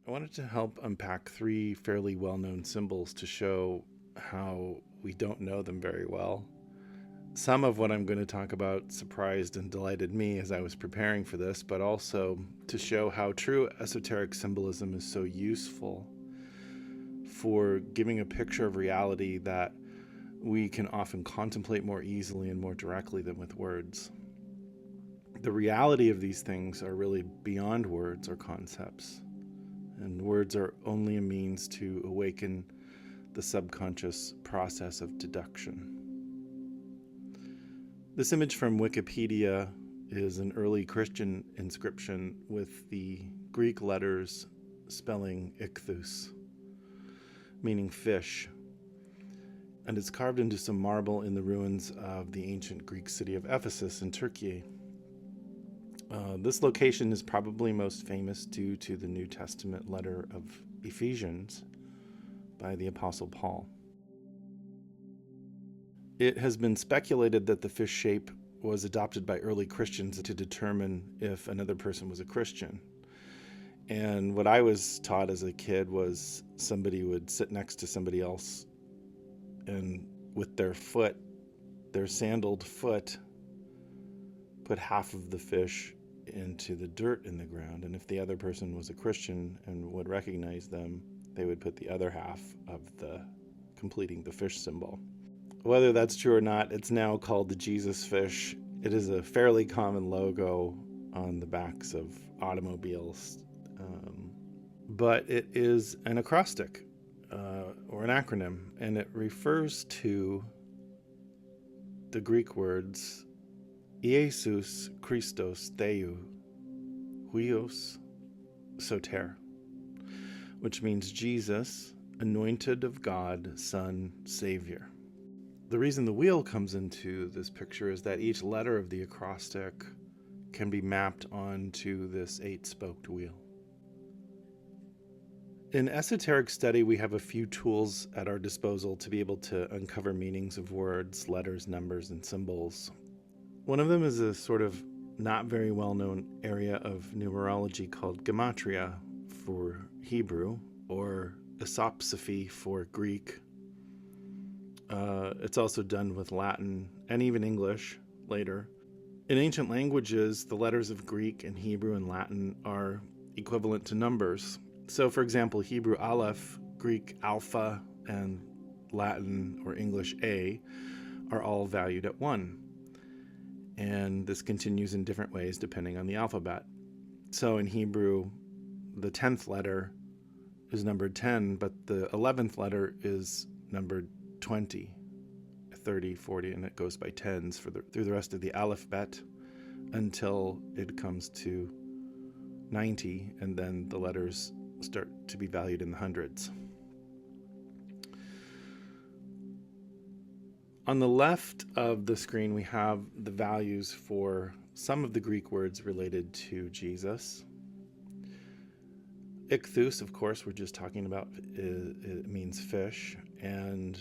I wanted to help unpack three fairly well-known symbols to show how we don't know them very well. Some of what I'm going to talk about surprised and delighted me as I was preparing for this, but also to show how true esoteric symbolism is so useful for giving a picture of reality that we can often contemplate more easily and more directly than with words. The reality of these things are really beyond words or concepts, and words are only a means to awaken the subconscious process of deduction. This image from Wikipedia is an early Christian inscription with the Greek letters spelling Ichthus, meaning fish, and it's carved into some marble in the ruins of the ancient Greek city of Ephesus in Turkey. This location is probably most famous due to the New Testament letter of Ephesians by the Apostle Paul. It has been speculated that the fish shape was adopted by early Christians to determine if another person was a Christian. And what I was taught as a kid was somebody would sit next to somebody else and with their foot, their sandaled foot, put half of the fish into the dirt in the ground. And if the other person was a Christian and would recognize them, they would put the other half of the completing the fish symbol. Whether that's true or not, it's now called the Jesus fish. It is a fairly common logo on the backs of automobiles, but it is an acrostic or an acronym, and it refers to the Greek words Iesus Christos Theou, Huios Soter, which means Jesus, anointed of God, Son, Savior. The reason the wheel comes into this picture is that each letter of the acrostic can be mapped onto this 8-spoked wheel. In esoteric study, we have a few tools at our disposal to be able to uncover meanings of words, letters, numbers, and symbols. One of them is a sort of not very well-known area of numerology called gematria for Hebrew, or isopsophy for Greek. It's also done with Latin and even English later. In ancient languages, the letters of Greek and Hebrew and Latin are equivalent to numbers. So, for example, Hebrew Aleph, Greek Alpha, and Latin or English A are all valued at 1. And this continues in different ways depending on the alphabet. So in Hebrew, the 10th letter is numbered 10, but the 11th letter is numbered 20, 30, 40, and it goes by tens through the rest of the alphabet until it comes to 90, and then the letters start to be valued in the hundreds. On the left of the screen, we have the values for some of the Greek words related to Jesus. Ichthus, of course, we're just talking about, it means fish, and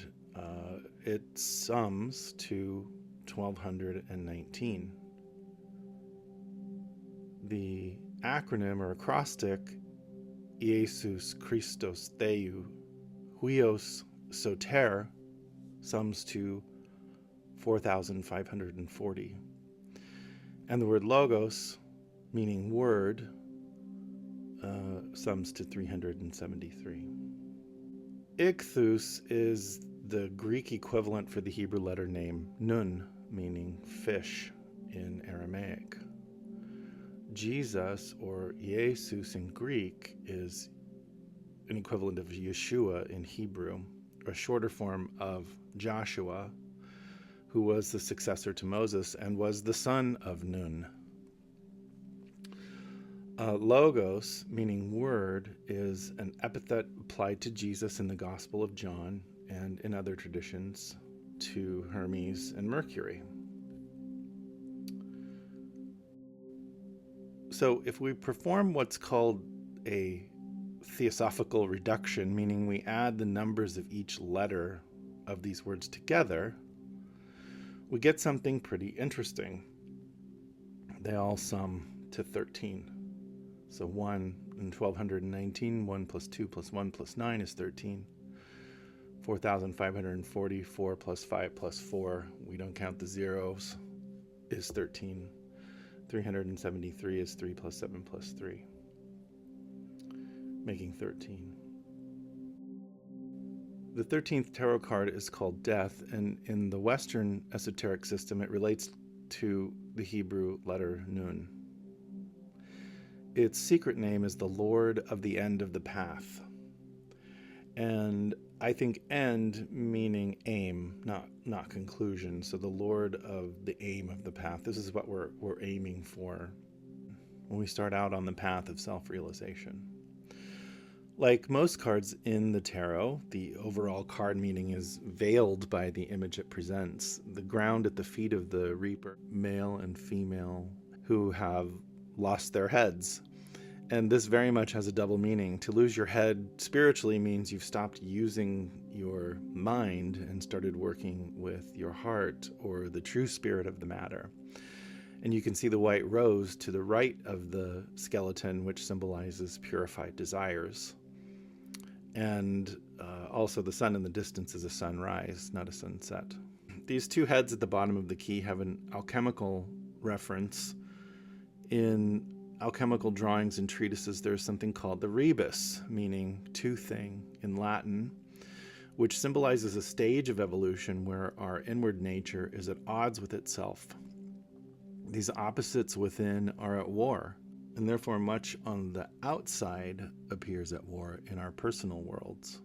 it sums to 1219. The acronym or acrostic, Iesus Christos Theou, Huios Soter, sums to 4,540. And the word logos, meaning word, sums to 373. Ichthus is the Greek equivalent for the Hebrew letter name Nun, meaning fish in Aramaic. Jesus, or Jesus in Greek, is an equivalent of Yeshua in Hebrew, a shorter form of Joshua, who was the successor to Moses and was the son of Nun. Logos, meaning word, is an epithet applied to Jesus in the Gospel of John and in other traditions to Hermes and Mercury. So if we perform what's called a theosophical reduction, meaning we add the numbers of each letter of these words together, we get something pretty interesting. They all sum to 13. So 1 in 1219, 1 plus 2 plus 1 plus 9 is 13. 4,540, 4 plus 5 plus 4, we don't count the zeros, is 13. 373 is 3 plus 7 plus 3, making 13. The 13th tarot card is called Death, and in the Western esoteric system, it relates to the Hebrew letter Nun. Its secret name is the Lord of the End of the Path. And I think end meaning aim, not conclusion. So the Lord of the aim of the path. This is what we're aiming for when we start out on the path of self-realization. Like most cards in the tarot, the overall card meaning is veiled by the image it presents. The ground at the feet of the reaper, male and female, who have lost their heads. And this very much has a double meaning. To lose your head spiritually means you've stopped using your mind and started working with your heart, or the true spirit of the matter. And you can see the white rose to the right of the skeleton, which symbolizes purified desires. And also the sun in the distance is a sunrise, not a sunset. These two heads at the bottom of the key have an alchemical reference. In alchemical drawings and treatises, there's something called the rebus, meaning two thing in Latin, which symbolizes a stage of evolution where our inward nature is at odds with itself. These opposites within are at war, and therefore much on the outside appears at war in our personal worlds.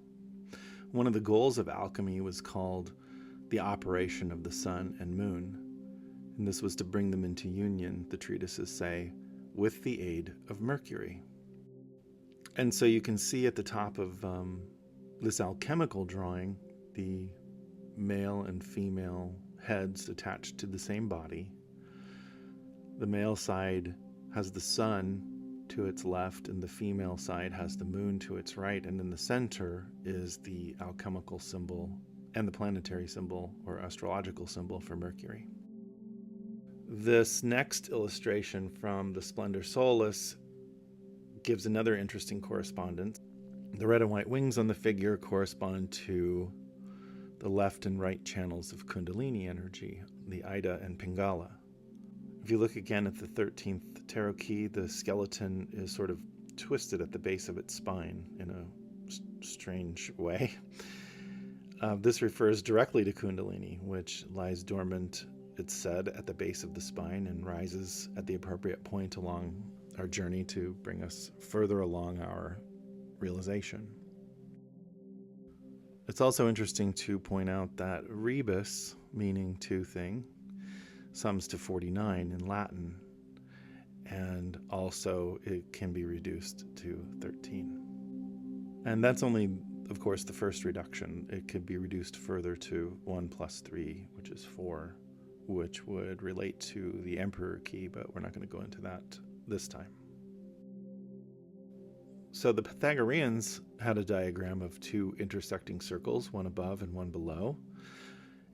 One of the goals of alchemy was called the operation of the sun and moon, and this was to bring them into union, the treatises say, with the aid of Mercury. And so you can see at the top of this alchemical drawing, the male and female heads attached to the same body. The male side has the sun to its left, and the female side has the moon to its right, and in the center is the alchemical symbol and the planetary symbol or astrological symbol for Mercury. This next illustration from the Splendor Solis gives another interesting correspondence. The red and white wings on the figure correspond to the left and right channels of Kundalini energy, the Ida and Pingala. If you look again at the 13th tarot key, the skeleton is sort of twisted at the base of its spine in a strange way. This refers directly to Kundalini, which lies dormant, it's said, at the base of the spine and rises at the appropriate point along our journey to bring us further along our realization. It's also interesting to point out that rebus, meaning two thing, sums to 49 in Latin, and also it can be reduced to 13. And that's only, of course, the first reduction. It could be reduced further to 1 plus 3, which is 4, which would relate to the Emperor key, but we're not going to go into that this time. So the Pythagoreans had a diagram of two intersecting circles, one above and one below.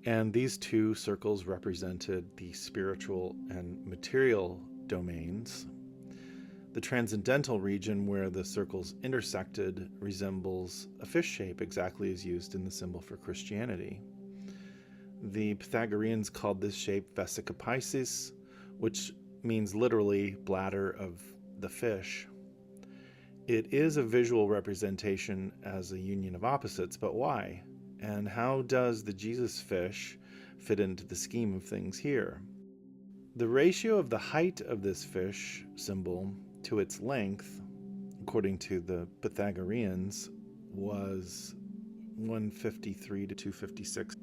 And these two circles represented the spiritual and material domains. The transcendental region where the circles intersected resembles a fish shape, exactly as used in the symbol for Christianity. The Pythagoreans called this shape Vesica Pisces, which means literally bladder of the fish. It is a visual representation as a union of opposites, but why? And how does the Jesus fish fit into the scheme of things here? The ratio of the height of this fish symbol to its length, according to the Pythagoreans, was 153 to 256,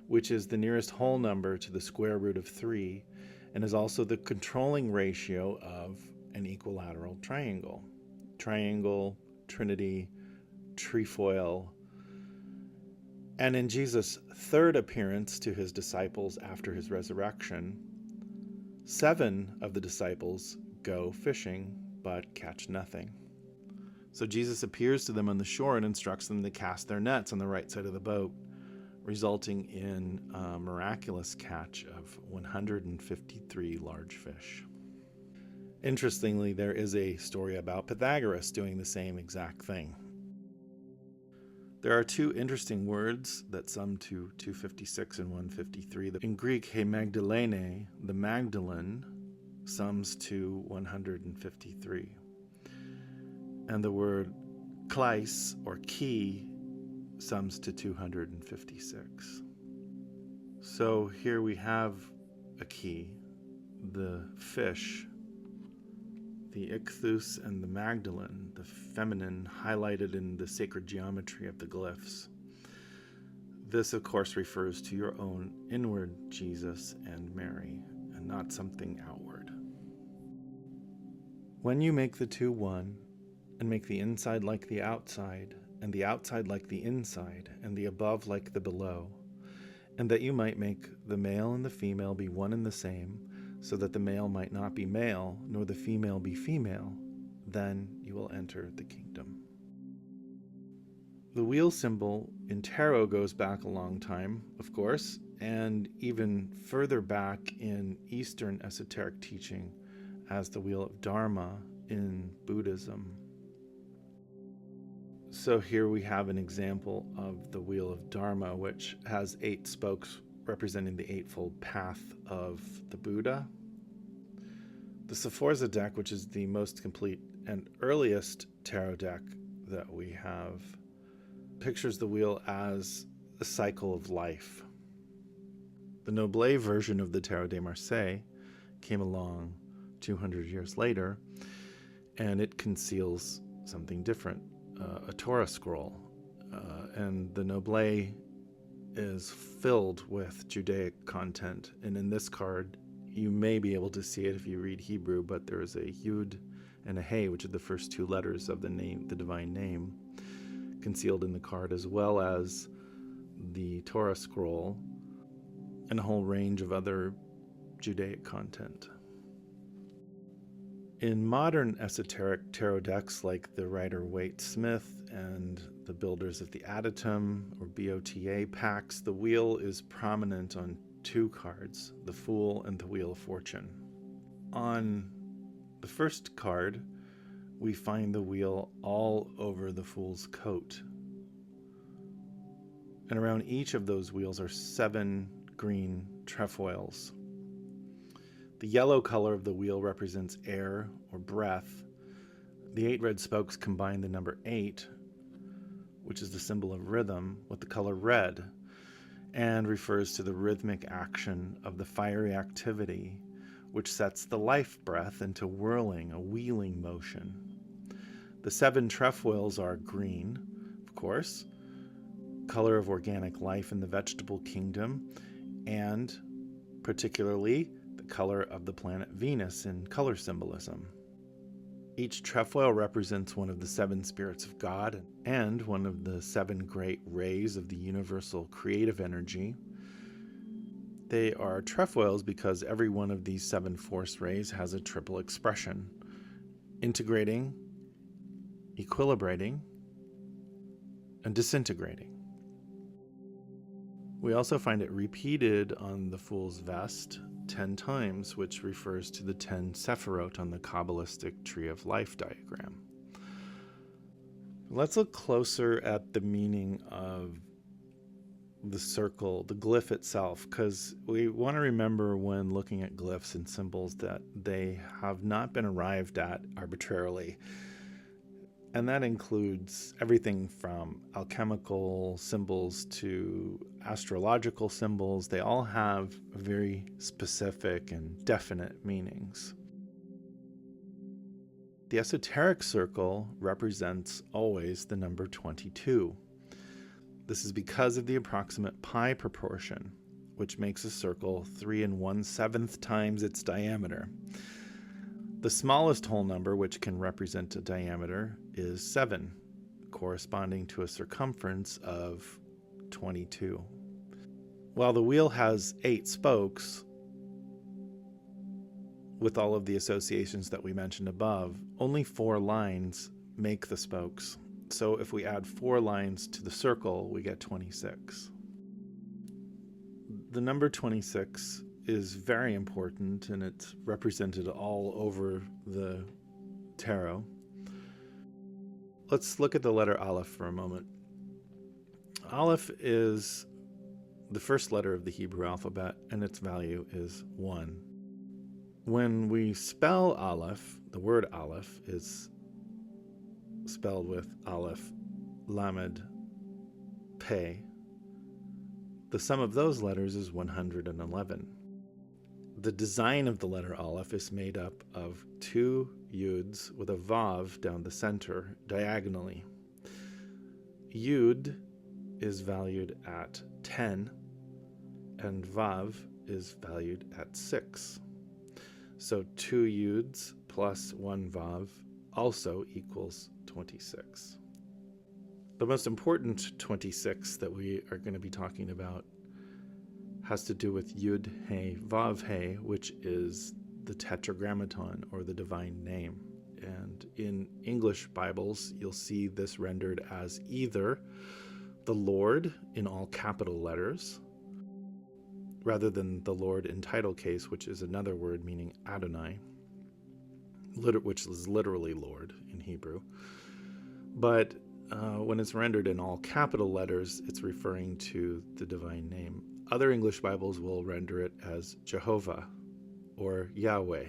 which is the nearest whole number to the square root of 3, and is also the controlling ratio of an equilateral triangle. Triangle, trinity, trefoil. And in Jesus' third appearance to his disciples after his resurrection, 7 of the disciples go fishing but catch nothing. So Jesus appears to them on the shore and instructs them to cast their nets on the right side of the boat, resulting in a miraculous catch of 153 large fish. Interestingly, there is a story about Pythagoras doing the same exact thing. There are two interesting words that sum to 256 and 153. In Greek, he Magdalene, the Magdalene, sums to 153. And the word kleis, or key, sums to 256. So here we have a key, the fish, the Ichthus and the Magdalene, the feminine, highlighted in the sacred geometry of the glyphs. This, of course, refers to your own inward Jesus and Mary, and not something outward. When you make the two one, and make the inside like the outside, and the outside like the inside, and the above like the below, and that you might make the male and the female be one and the same, so that the male might not be male, nor the female be female, then you will enter the kingdom. The wheel symbol in tarot goes back a long time, of course, and even further back in Eastern esoteric teaching as the wheel of Dharma in Buddhism. So here we have an example of the wheel of Dharma, which has 8 spokes representing the Eightfold Path of the Buddha. The Sforza deck, which is the most complete and earliest tarot deck that we have, pictures the wheel as a cycle of life. The Noblet version of the Tarot de Marseille came along 200 years later, and it conceals something different, a Torah scroll. And the Noblet is filled with Judaic content. And in this card, you may be able to see it if you read Hebrew, but there is a Yud and a Hey, which are the first 2 letters of the name, the divine name, concealed in the card, as well as the Torah scroll and a whole range of other Judaic content. In modern esoteric tarot decks like the Rider-Waite-Smith and the Builders of the Adytum or BOTA packs, the wheel is prominent on 2 cards, the Fool and the Wheel of Fortune. On the first card, we find the wheel all over the Fool's coat. And around each of those wheels are 7 green trefoils. The yellow color of the wheel represents air or breath. The 8 red spokes combine the number 8, which is the symbol of rhythm, with the color red, and refers to the rhythmic action of the fiery activity, which sets the life breath into whirling, a wheeling motion. The 7 trefoils are green, of course, color of organic life in the vegetable kingdom, and particularly the color of the planet Venus in color symbolism. Each trefoil represents one of the 7 spirits of God and one of the 7 great rays of the universal creative energy. They are trefoils because every one of these 7 force rays has a triple expression: integrating, equilibrating, and disintegrating. We also find it repeated on the Fool's vest 10 times, which refers to the 10 Sephirot on the Kabbalistic Tree of Life diagram. Let's look closer at the meaning of the circle, the glyph itself, because we want to remember when looking at glyphs and symbols that they have not been arrived at arbitrarily. And that includes everything from alchemical symbols to astrological symbols. They all have very specific and definite meanings. The esoteric circle represents always the number 22. This is because of the approximate pi proportion, which makes a circle 3 1/7 times its diameter. The smallest whole number, which can represent a diameter, is 7, corresponding to a circumference of 22. While the wheel has 8 spokes, with all of the associations that we mentioned above, only 4 lines make the spokes. So if we add 4 lines to the circle, we get 26. The number 26 is very important, and it's represented all over the tarot. Let's look at the letter Aleph for a moment. Aleph is the first letter of the Hebrew alphabet, and its value is 1. When we spell Aleph, the word Aleph is spelled with Aleph, Lamed, Pei. The sum of those letters is 111. The design of the letter Aleph is made up of 2 Yuds with a Vav down the center, diagonally. Yud is valued at 10, and Vav is valued at 6. So 2 Yuds plus 1 Vav also equals 26. The most important 26 that we are going to be talking about has to do with Yud He Vav He, which is the Tetragrammaton, or the divine name. And in English Bibles, you'll see this rendered as either the Lord in all capital letters, rather than the Lord in title case, which is another word meaning Adonai, which is literally Lord in Hebrew. But when it's rendered in all capital letters, it's referring to the divine name. Other English Bibles will render it as Jehovah or Yahweh.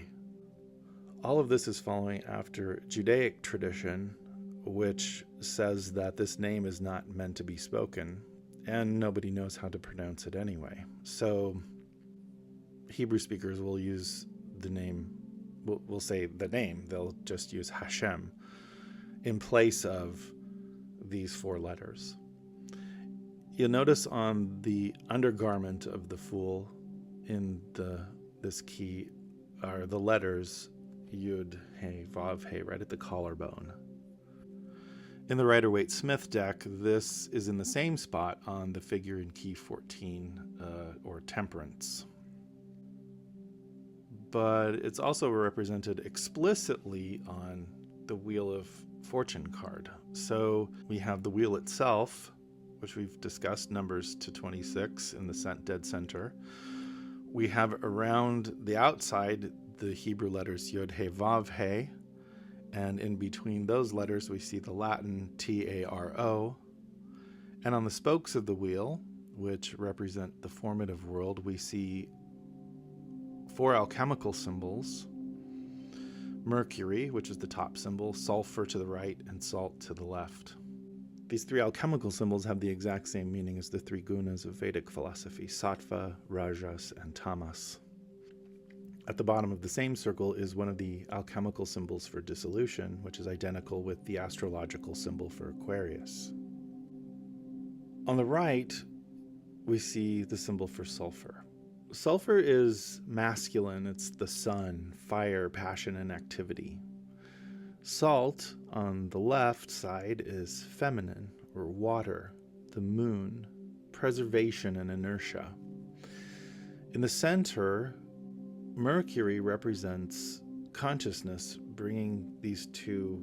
All of this is following after Judaic tradition, which says that this name is not meant to be spoken, and nobody knows how to pronounce it anyway. So Hebrew speakers will use the name, will say the name, they'll just use Hashem in place of these 4 letters. You'll notice on the undergarment of the fool in this key are the letters Yud, He, Vav, He, right at the collarbone. In the Rider-Waite-Smith deck, this is in the same spot on the figure in key 14, or Temperance. But it's also represented explicitly on the Wheel of Fortune card. So we have the wheel itself, which we've discussed, numbers to 26 in the dead center. We have around the outside the Hebrew letters Yod He Vav He, and in between those letters we see the Latin Taro. And on the spokes of the wheel, which represent the formative world, we see 4 alchemical symbols: Mercury, which is the top symbol, sulfur to the right, and salt to the left. These 3 alchemical symbols have the exact same meaning as the 3 gunas of Vedic philosophy: Sattva, Rajas, and Tamas. At the bottom of the same circle is one of the alchemical symbols for dissolution, which is identical with the astrological symbol for Aquarius. On the right, we see the symbol for sulfur. Sulfur is masculine. It's the sun, fire, passion, and activity. Salt, on the left side, is feminine, or water, the moon, preservation, and inertia. In the center, Mercury represents consciousness, bringing these 2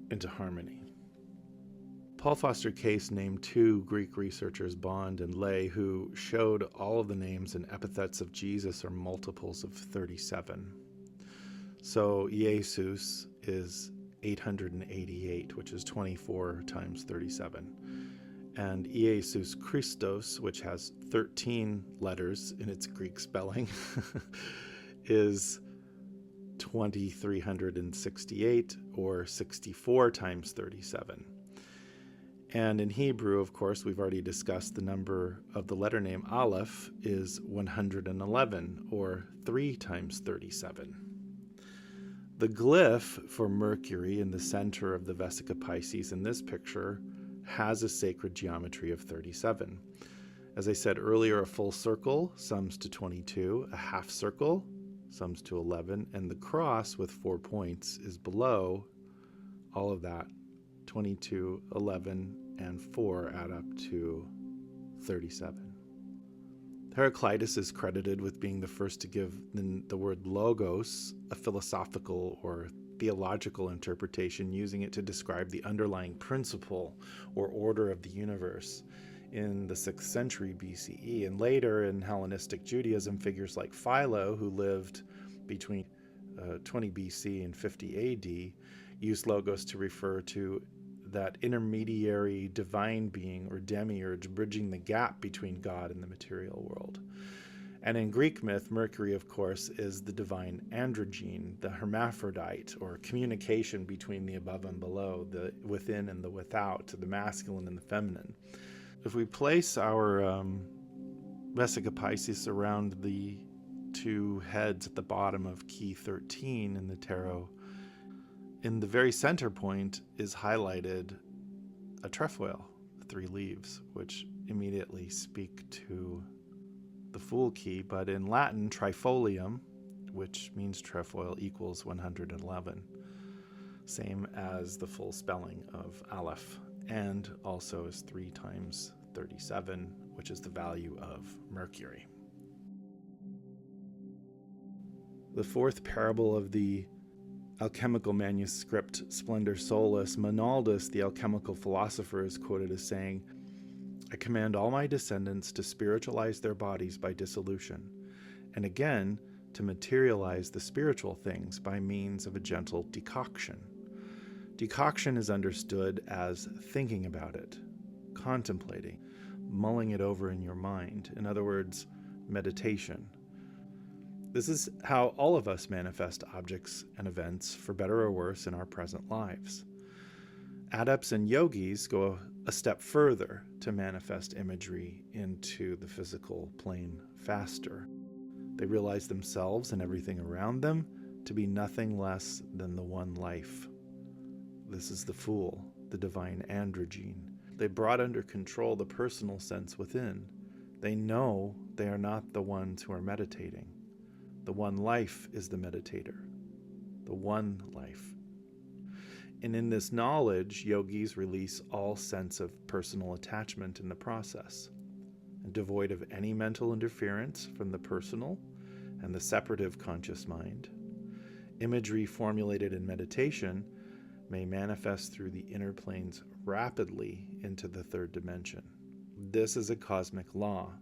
into harmony. Paul Foster Case named 2 Greek researchers, Bond and Lay, who showed all of the names and epithets of Jesus are multiples of 37. So Jesus is 888, which is 24 times 37. And Jesus Christos, which has 13 letters in its Greek spelling, is 2368, or 64 times 37. And in Hebrew, of course, we've already discussed the number of the letter name Aleph is 111, or 3 times 37. The glyph for Mercury in the center of the Vesica Pisces in this picture has a sacred geometry of 37. As I said earlier, a full circle sums to 22, a half circle sums to 11, and the cross with 4 points is below all of that. 22, 11, and 4 add up to 37. Heraclitus is credited with being the first to give the word logos a philosophical or theological interpretation, using it to describe the underlying principle or order of the universe. in the 6th century BCE. And later in Hellenistic Judaism, figures like Philo, who lived between 20 BC and 50 AD, used logos to refer to that intermediary divine being or demiurge bridging the gap between God and the material world. And in Greek myth, Mercury, of course, is the divine androgyne, the hermaphrodite, or communication between the above and below, the within and the without, the masculine and the feminine. If we place our Vesica Piscis around the two heads at the bottom of key 13 in the tarot, in the very center point is highlighted a trefoil, 3 leaves, which immediately speak to the Fool key, but in Latin, trifolium, which means trefoil, equals 111, same as the full spelling of Aleph, and also is 3 times 37, which is the value of Mercury. The 4th parable of the alchemical manuscript Splendor Solis, Monaldus, the alchemical philosopher, is quoted as saying, "I command all my descendants to spiritualize their bodies by dissolution, and again to materialize the spiritual things by means of a gentle decoction." Decoction is understood as thinking about it, contemplating, mulling it over in your mind. In other words, meditation. This is how all of us manifest objects and events, for better or worse, in our present lives. Adepts and yogis go a step further to manifest imagery into the physical plane faster. They realize themselves and everything around them to be nothing less than the one life. This is the Fool, the divine androgyne. They brought under control the personal sense within. They know they are not the ones who are meditating. The one life is the meditator. The one life. And in this knowledge, yogis release all sense of personal attachment in the process, devoid of any mental interference from the personal and the separative conscious mind. Imagery formulated in meditation may manifest through the inner planes rapidly into the 3rd dimension. This is a cosmic law,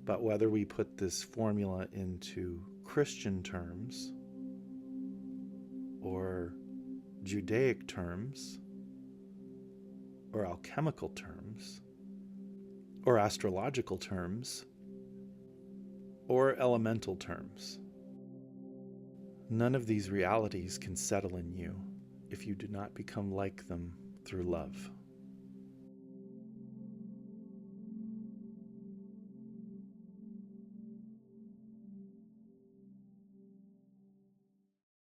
but whether we put this formula into Christian terms or Judaic terms or alchemical terms or astrological terms or elemental terms, none of these realities can settle in you if you do not become like them through love.